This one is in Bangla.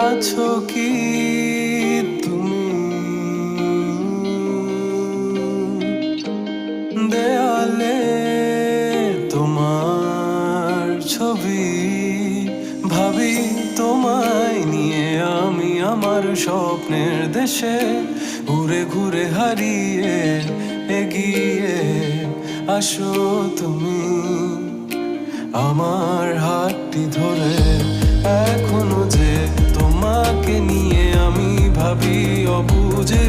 আছো কি তুমি দেয়ালে তোমার ছবি ভাবি তোমায় নিয়ে আমি আমার স্বপ্নের দেশে ঘুরে ঘুরে হারিয়ে এগিয়ে আসো তুমি আমার হাতটি ধরে এখনো যে তোমাকে নিয়ে আমি ভাবি অবুঝে